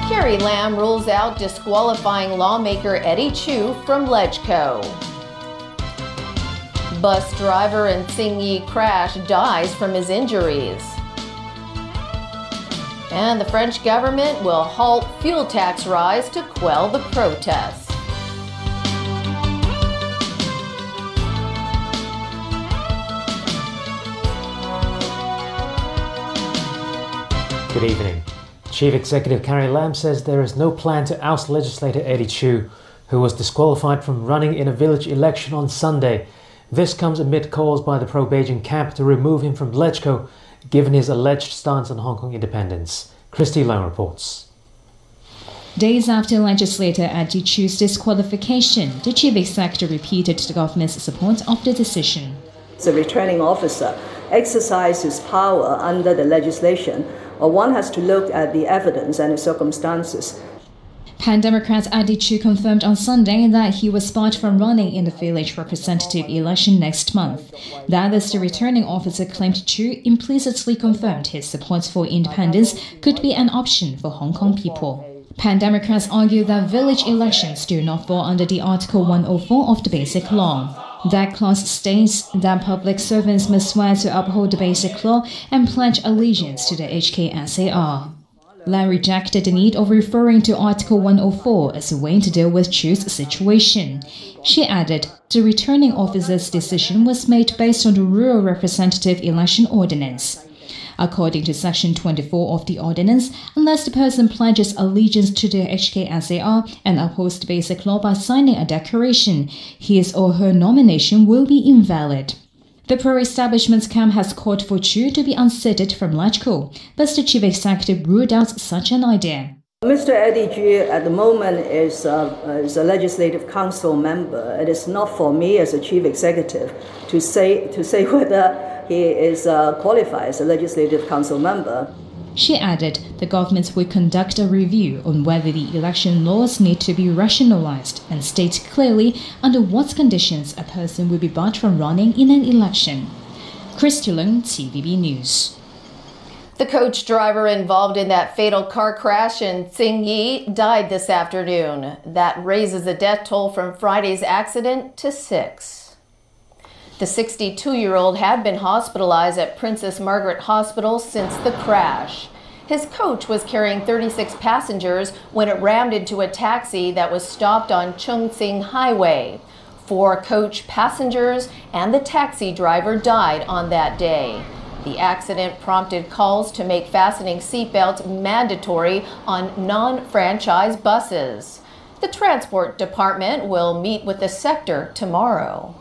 Carrie Lam rules out disqualifying lawmaker Eddie Chu from LegCo. Bus driver in Tsingyi crash dies from his injuries. And the French government will halt fuel tax rise to quell the protests. Good evening. Chief Executive Carrie Lam says there is no plan to oust legislator Eddie Chu, who was disqualified from running in a village election on Sunday. This comes amid calls by the pro-Beijing camp to remove him from LegCo, given his alleged stance on Hong Kong independence. Christy Leung reports. Days after legislator Eddie Chu's disqualification, the chief executive repeated the government's support of the decision. The returning officer exercises power under the legislation, or one has to look at the evidence and the circumstances. Pan Democrat Eddie Chu confirmed on Sunday that he was barred from running in the village representative election next month. That is, the returning officer claimed Chu implicitly confirmed his support for independence could be an option for Hong Kong people. Pan Democrats argue that village elections do not fall under the Article 104 of the Basic Law. That clause states that public servants must swear to uphold the Basic Law and pledge allegiance to the HKSAR. Lam rejected the need of referring to Article 104 as a way to deal with Chu's situation. She added, the returning officer's decision was made based on the Rural Representative Election Ordinance. According to Section 24 of the ordinance, unless the person pledges allegiance to the HKSAR and upholds the Basic Law by signing a declaration, his or her nomination will be invalid. The pro-establishment camp has called for Chu to be unseated from LegCo, but the chief executive ruled out such an idea. Mr. Eddie Chu at the moment is a legislative council member. It is not for me as a chief executive to say whether he is qualified as a legislative council member. She added the government will conduct a review on whether the election laws need to be rationalized and state clearly under what conditions a person will be barred from running in an election. Christy Leung, TVB News. The coach driver involved in that fatal car crash in Tsingyi died this afternoon. That raises the death toll from Friday's accident to 6. The 62-year-old had been hospitalized at Princess Margaret Hospital since the crash. His coach was carrying 36 passengers when it rammed into a taxi that was stopped on Chung Tsing Highway. 4 coach passengers and the taxi driver died on that day. The accident prompted calls to make fastening seatbelts mandatory on non-franchise buses. The Transport Department will meet with the sector tomorrow.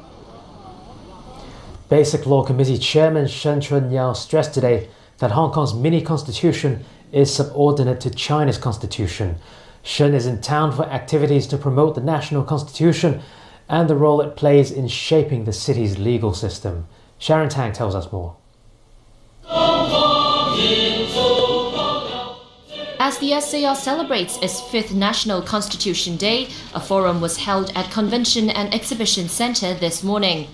Basic Law Committee Chairman Shen Chunyao stressed today that Hong Kong's mini-constitution is subordinate to China's constitution. Shen is in town for activities to promote the national constitution and the role it plays in shaping the city's legal system. Sharon Tang tells us more. As the SAR celebrates its 5th National Constitution Day, a forum was held at Convention and Exhibition Centre this morning.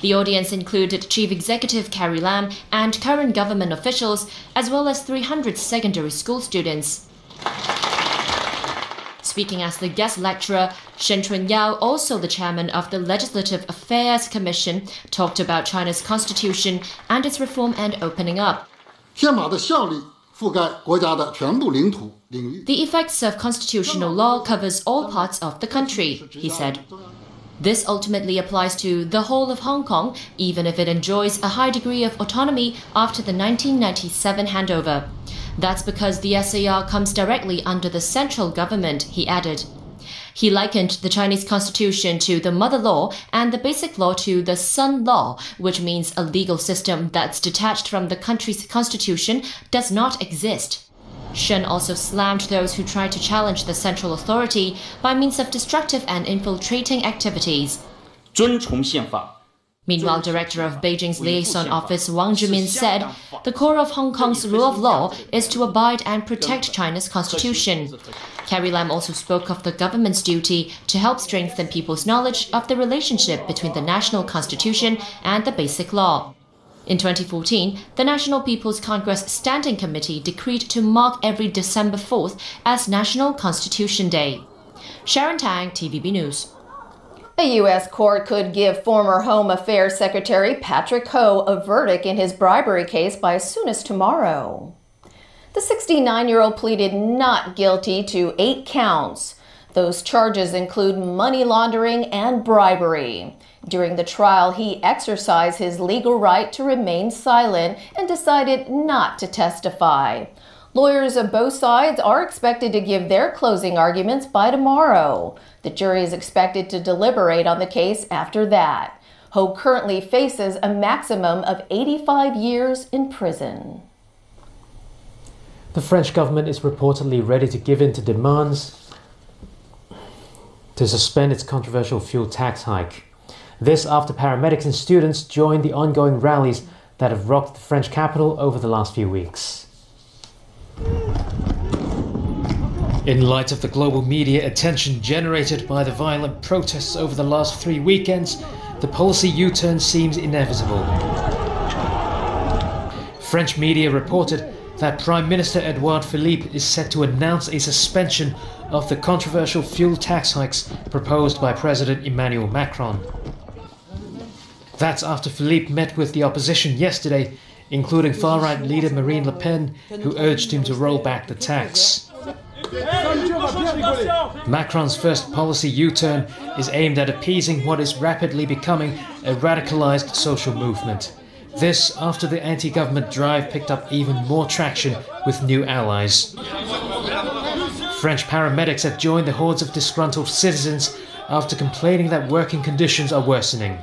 The audience included Chief Executive Carrie Lam and current government officials, as well as 300 secondary school students. Speaking as the guest lecturer, Shen Chunyao, also the chairman of the Legislative Affairs Commission, talked about China's constitution and its reform and opening up. The effects of constitutional law covers all parts of the country, he said. This ultimately applies to the whole of Hong Kong, even if it enjoys a high degree of autonomy after the 1997 handover. That's because the SAR comes directly under the central government, he added. He likened the Chinese constitution to the mother law and the basic law to the son law, which means a legal system that's detached from the country's constitution does not exist. Shen also slammed those who tried to challenge the central authority by means of destructive and infiltrating activities. Meanwhile, Director of Beijing's Liaison Office Wang Zhimin said the core of Hong Kong's rule of law is to abide and protect China's constitution. Carrie Lam also spoke of the government's duty to help strengthen people's knowledge of the relationship between the national constitution and the basic law. In 2014, the National People's Congress Standing Committee decreed to mark every December 4th as National Constitution Day. Sharon Tang, TVB News. A U.S. court could give former Home Affairs Secretary Patrick Ho a verdict in his bribery case by as soon as tomorrow. The 69-year-old pleaded not guilty to 8 counts. Those charges include money laundering and bribery. During the trial, he exercised his legal right to remain silent and decided not to testify. Lawyers of both sides are expected to give their closing arguments by tomorrow. The jury is expected to deliberate on the case after that. Ho currently faces a maximum of 85 years in prison. The French government is reportedly ready to give in to demands to suspend its controversial fuel tax hike. This after paramedics and students joined the ongoing rallies that have rocked the French capital over the last few weeks. In light of the global media attention generated by the violent protests over the last 3 weekends, the policy U-turn seems inevitable. French media reported that Prime Minister Edouard Philippe is set to announce a suspension of the controversial fuel tax hikes proposed by President Emmanuel Macron. That's after Philippe met with the opposition yesterday, including far-right leader Marine Le Pen, who urged him to roll back the tax. Macron's first policy U-turn is aimed at appeasing what is rapidly becoming a radicalized social movement. This after the anti-government drive picked up even more traction with new allies. French paramedics have joined the hordes of disgruntled citizens after complaining that working conditions are worsening.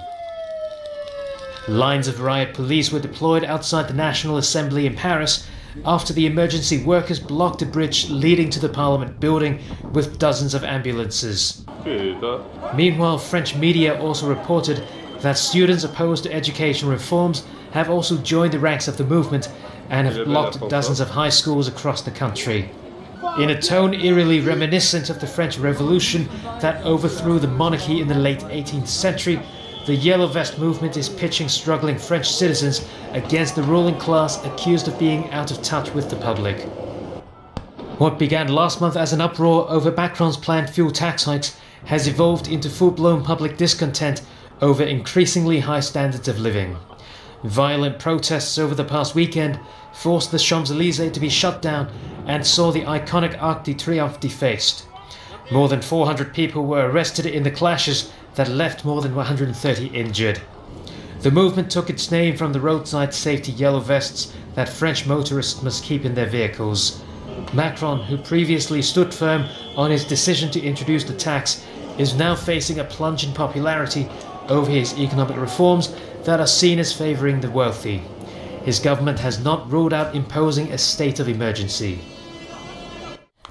Lines of riot police were deployed outside the National Assembly in Paris after the emergency workers blocked a bridge leading to the Parliament building with dozens of ambulances. Meanwhile, French media also reported that students opposed to education reforms have also joined the ranks of the movement and have blocked dozens of high schools across the country. In a tone eerily reminiscent of the French Revolution that overthrew the monarchy in the late 18th century, the Yellow Vest movement is pitching struggling French citizens against the ruling class accused of being out of touch with the public. What began last month as an uproar over Macron's planned fuel tax hikes has evolved into full-blown public discontent over increasingly high standards of living. Violent protests over the past weekend forced the Champs-Élysées to be shut down and saw the iconic Arc de Triomphe defaced. More than 400 people were arrested in the clashes that left more than 130 injured. The movement took its name from the roadside safety yellow vests that French motorists must keep in their vehicles. Macron, who previously stood firm on his decision to introduce the tax, is now facing a plunge in popularity over his economic reforms that are seen as favouring the wealthy. His government has not ruled out imposing a state of emergency.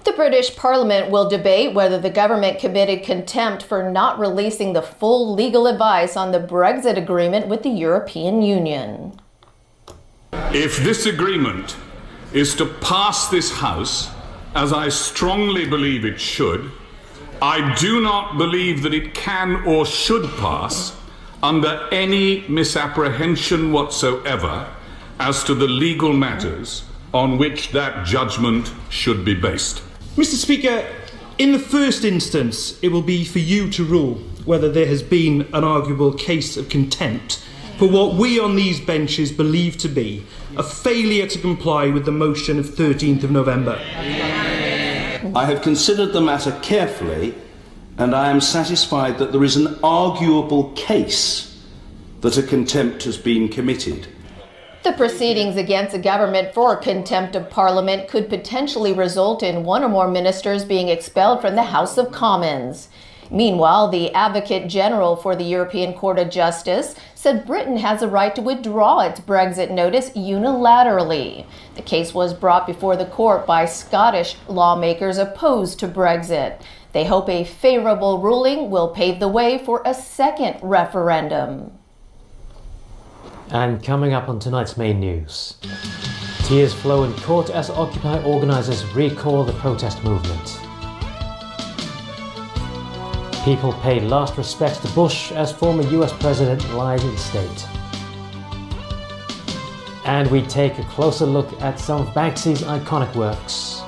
The British Parliament will debate whether the government committed contempt for not releasing the full legal advice on the Brexit agreement with the European Union. If this agreement is to pass this House, as I strongly believe it should, I do not believe that it can or should pass under any misapprehension whatsoever as to the legal matters on which that judgment should be based. Mr. Speaker, in the first instance, it will be for you to rule whether there has been an arguable case of contempt for what we on these benches believe to be a failure to comply with the motion of 13th of November. I have considered the matter carefully, and I am satisfied that there is an arguable case that a contempt has been committed. The proceedings against the government for contempt of Parliament could potentially result in one or more ministers being expelled from the House of Commons. Meanwhile, the Advocate General for the European Court of Justice said Britain has a right to withdraw its Brexit notice unilaterally. The case was brought before the court by Scottish lawmakers opposed to Brexit. They hope a favourable ruling will pave the way for a second referendum. And coming up on tonight's main news, tears flow in court as Occupy organisers recall the protest movement. People pay last respects to Bush as former US president lies in state. And we take a closer look at some of Banksy's iconic works.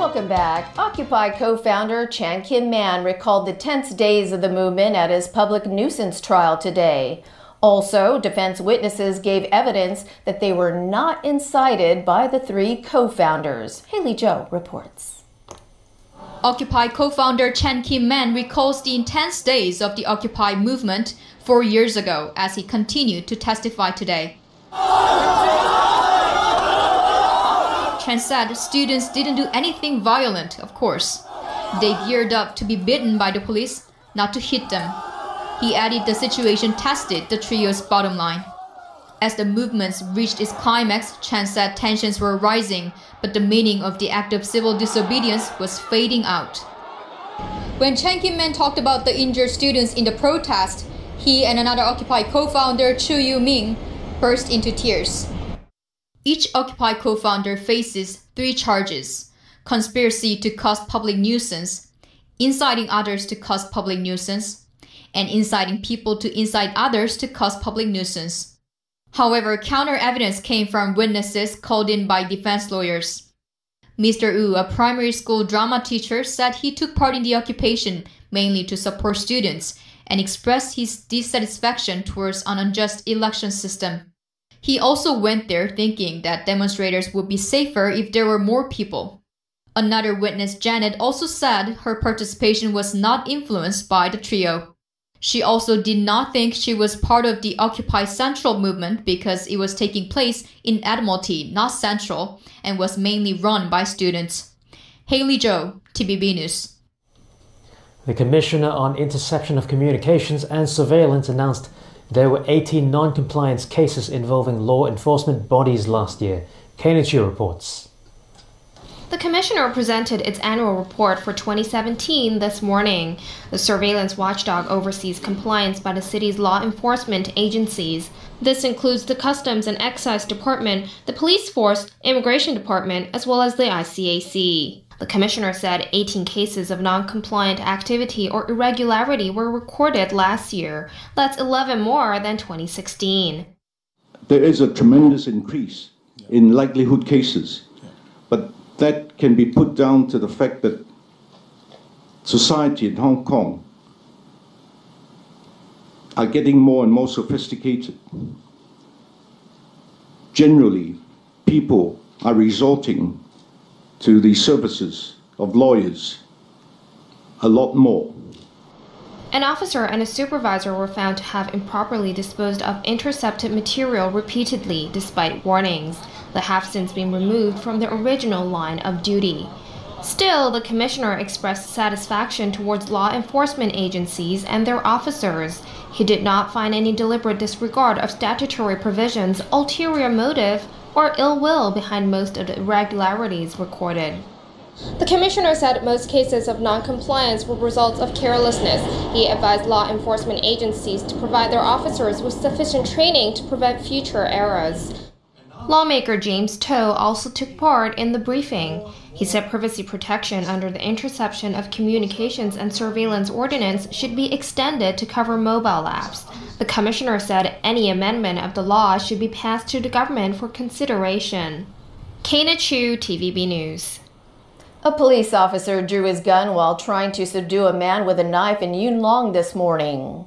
Welcome back. Occupy co-founder Chan Kim-man recalled the tense days of the movement at his public nuisance trial today. Also, defense witnesses gave evidence that they were not incited by the three co-founders. Haley Zhou reports. Occupy co-founder Chan Kim-man recalls the intense days of the Occupy movement 4 years ago as he continued to testify today. Chan said students didn't do anything violent, of course. They geared up to be beaten by the police, not to hit them. He added the situation tested the trio's bottom line. As the movements reached its climax, Chan said tensions were rising, but the meaning of the act of civil disobedience was fading out. When Chan Kim-man talked about the injured students in the protest, he and another Occupy co-founder Chu Yu-ming burst into tears. Each Occupy co-founder faces 3 charges: conspiracy to cause public nuisance, inciting others to cause public nuisance, and inciting people to incite others to cause public nuisance. However, counter-evidence came from witnesses called in by defense lawyers. Mr. Wu, a primary school drama teacher, said he took part in the occupation mainly to support students and expressed his dissatisfaction towards an unjust election system. He also went there thinking that demonstrators would be safer if there were more people. Another witness, Janet, also said her participation was not influenced by the trio. She also did not think she was part of the Occupy Central movement because it was taking place in Admiralty, not Central, and was mainly run by students. Haley Zhou, TVB News. The Commissioner on Interception of Communications and Surveillance announced there were 18 non-compliance cases involving law enforcement bodies last year. Kenichi reports. The Commissioner presented its annual report for 2017 this morning. The surveillance watchdog oversees compliance by the city's law enforcement agencies. This includes the Customs and Excise Department, the Police Force, Immigration Department, as well as the ICAC. The Commissioner said 18 cases of non-compliant activity or irregularity were recorded last year. That's 11 more than 2016. There is a tremendous increase in likelihood cases, but that can be put down to the fact that society in Hong Kong are getting more and more sophisticated. Generally, people are resorting to the services of lawyers a lot more. An officer and a supervisor were found to have improperly disposed of intercepted material repeatedly, despite warnings. They have since been removed from their original line of duty. Still, the Commissioner expressed satisfaction towards law enforcement agencies and their officers. He did not find any deliberate disregard of statutory provisions, ulterior motive, or ill will behind most of the irregularities recorded. The Commissioner said most cases of non-compliance were results of carelessness. He advised law enforcement agencies to provide their officers with sufficient training to prevent future errors. Lawmaker James To also took part in the briefing. He said privacy protection under the Interception of Communications and Surveillance Ordinance should be extended to cover mobile apps. The Commissioner said any amendment of the law should be passed to the government for consideration. Kana Chu, TVB News. A police officer drew his gun while trying to subdue a man with a knife in Yuen Long this morning.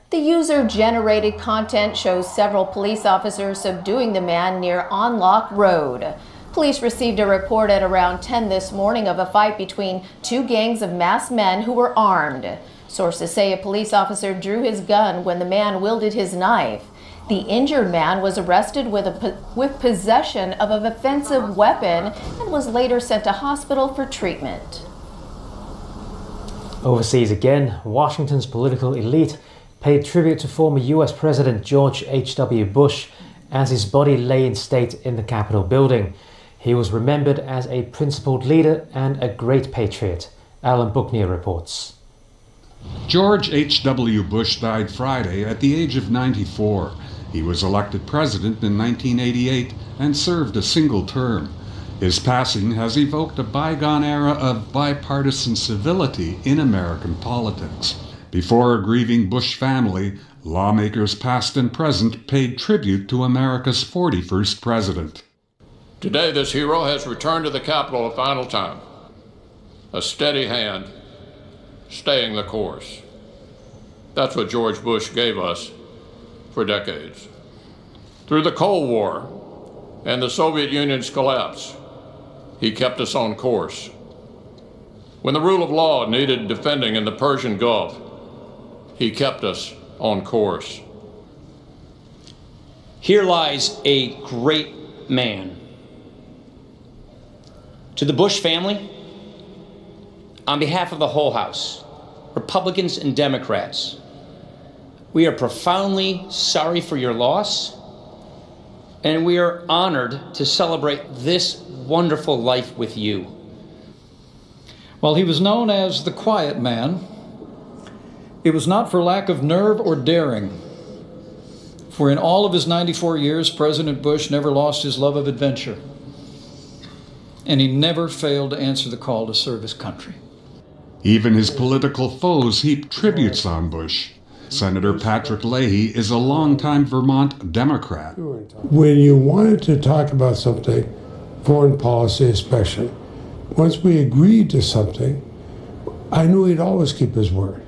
The user-generated content shows several police officers subduing the man near On Lock Road. Police received a report at around 10 this morning of a fight between 2 gangs of masked men who were armed. Sources say a police officer drew his gun when the man wielded his knife. The injured man was arrested with possession of an offensive weapon and was later sent to hospital for treatment. Overseas again, Washington's political elite paid tribute to former US President George H.W. Bush as his body lay in state in the Capitol building. He was remembered as a principled leader and a great patriot. Alan Buckner reports. George H.W. Bush died Friday at the age of 94. He was elected president in 1988 and served a single term. His passing has evoked a bygone era of bipartisan civility in American politics. Before a grieving Bush family, lawmakers past and present paid tribute to America's 41st president. Today, this hero has returned to the Capitol a final time. A steady hand, staying the course. That's what George Bush gave us for decades. Through the Cold War and the Soviet Union's collapse, he kept us on course. When the rule of law needed defending in the Persian Gulf, he kept us on course. Here lies a great man. To the Bush family, on behalf of the whole House, Republicans and Democrats, we are profoundly sorry for your loss, and we are honored to celebrate this wonderful life with you. While he was known as the quiet man, it was not for lack of nerve or daring. For in all of his 94 years, President Bush never lost his love of adventure. And he never failed to answer the call to serve his country. Even his political foes heaped tributes on Bush. Senator Patrick Leahy is a longtime Vermont Democrat. When you wanted to talk about something, foreign policy especially, once we agreed to something, I knew he'd always keep his word.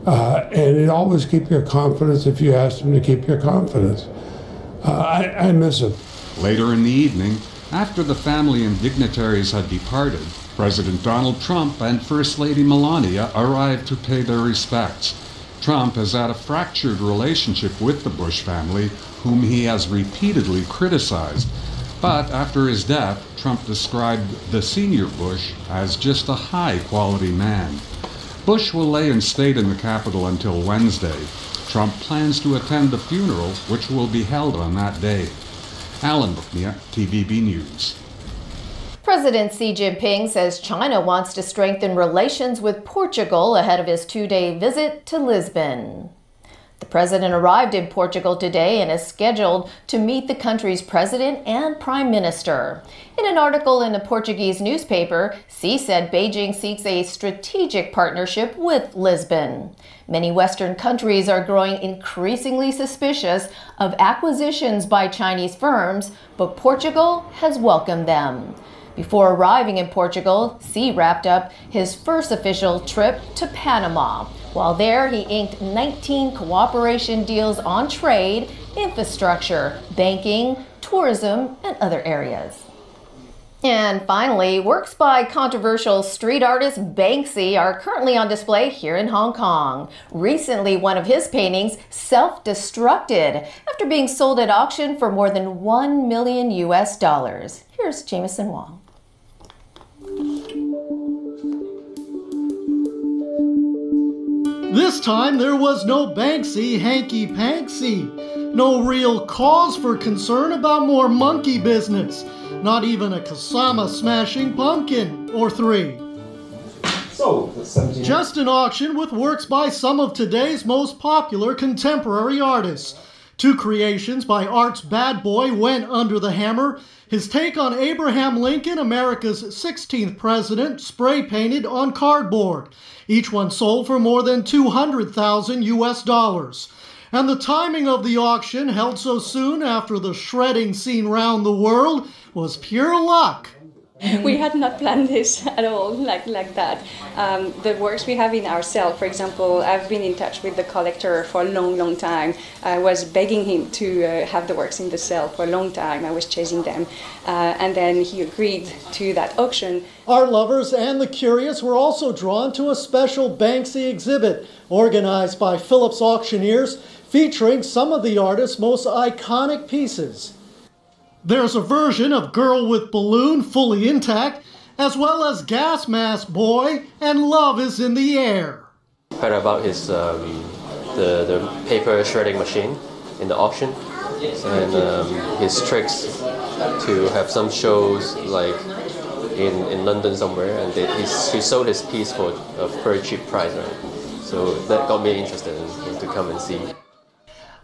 And he'd always keep your confidence if you asked him to keep your confidence. I miss him. Later in the evening, after the family and dignitaries had departed, President Donald Trump and First Lady Melania arrived to pay their respects. Trump has had a fractured relationship with the Bush family, whom he has repeatedly criticized. But after his death, Trump described the senior Bush as just a high-quality man. Bush will lay in state in the Capitol until Wednesday. Trump plans to attend the funeral, which will be held on that day. Alan Booknia, TVB News. President Xi Jinping says China wants to strengthen relations with Portugal ahead of his two-day visit to Lisbon. The president arrived in Portugal today and is scheduled to meet the country's president and prime minister. In an article in a Portuguese newspaper, Xi said Beijing seeks a strategic partnership with Lisbon. Many Western countries are growing increasingly suspicious of acquisitions by Chinese firms, but Portugal has welcomed them. Before arriving in Portugal, Xi wrapped up his first official trip to Panama. While there, he inked 19 cooperation deals on trade, infrastructure, banking, tourism, and other areas. And finally, works by controversial street artist Banksy are currently on display here in Hong Kong. Recently, one of his paintings self-destructed after being sold at auction for more than $1 million US. Here's Jameson Wong. This time there was no Banksy hanky-panksy. No real cause for concern about more monkey business. Not even a Kasama smashing pumpkin or three. Just an auction with works by some of today's most popular contemporary artists. Two creations by art's bad boy went under the hammer. His take on Abraham Lincoln, America's 16th president, spray painted on cardboard. Each one sold for more than $200,000 US. And the timing of the auction, held so soon after the shredding seen round the world, was pure luck. We had not planned this at all, like that. The works we have in our cell, for example, I've been in touch with the collector for a long time. I was begging him to have the works in the cell for a long time. I was chasing them. And then he agreed to that auction. Art lovers and the curious were also drawn to a special Banksy exhibit organized by Phillips Auctioneers, featuring some of the artist's most iconic pieces. There's a version of Girl with Balloon fully intact, as well as Gas Mask Boy and Love is in the Air. Heard about his the paper shredding machine in the auction, and his tricks to have some shows like in London somewhere, and he sold his piece for a very cheap price, right? So that got me interested in to come and see.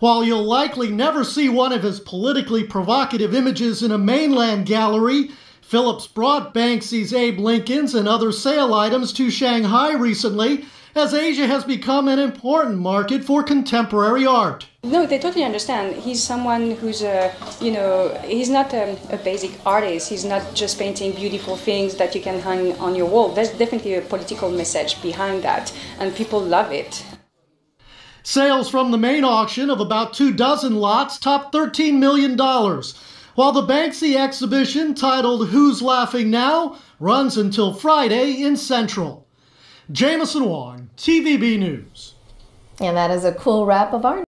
While you'll likely never see one of his politically provocative images in a mainland gallery, Phillips brought Banksy's Abe Lincolns and other sale items to Shanghai recently, as Asia has become an important market for contemporary art. No, they totally understand. He's someone who's he's not a basic artist. He's not just painting beautiful things that you can hang on your wall. There's definitely a political message behind that, and people love it. Sales from the main auction of about 24 lots topped $13 million, while the Banksy exhibition, titled Who's Laughing Now?, runs until Friday in Central. Jameson Wong, TVB News. And that is a cool wrap of our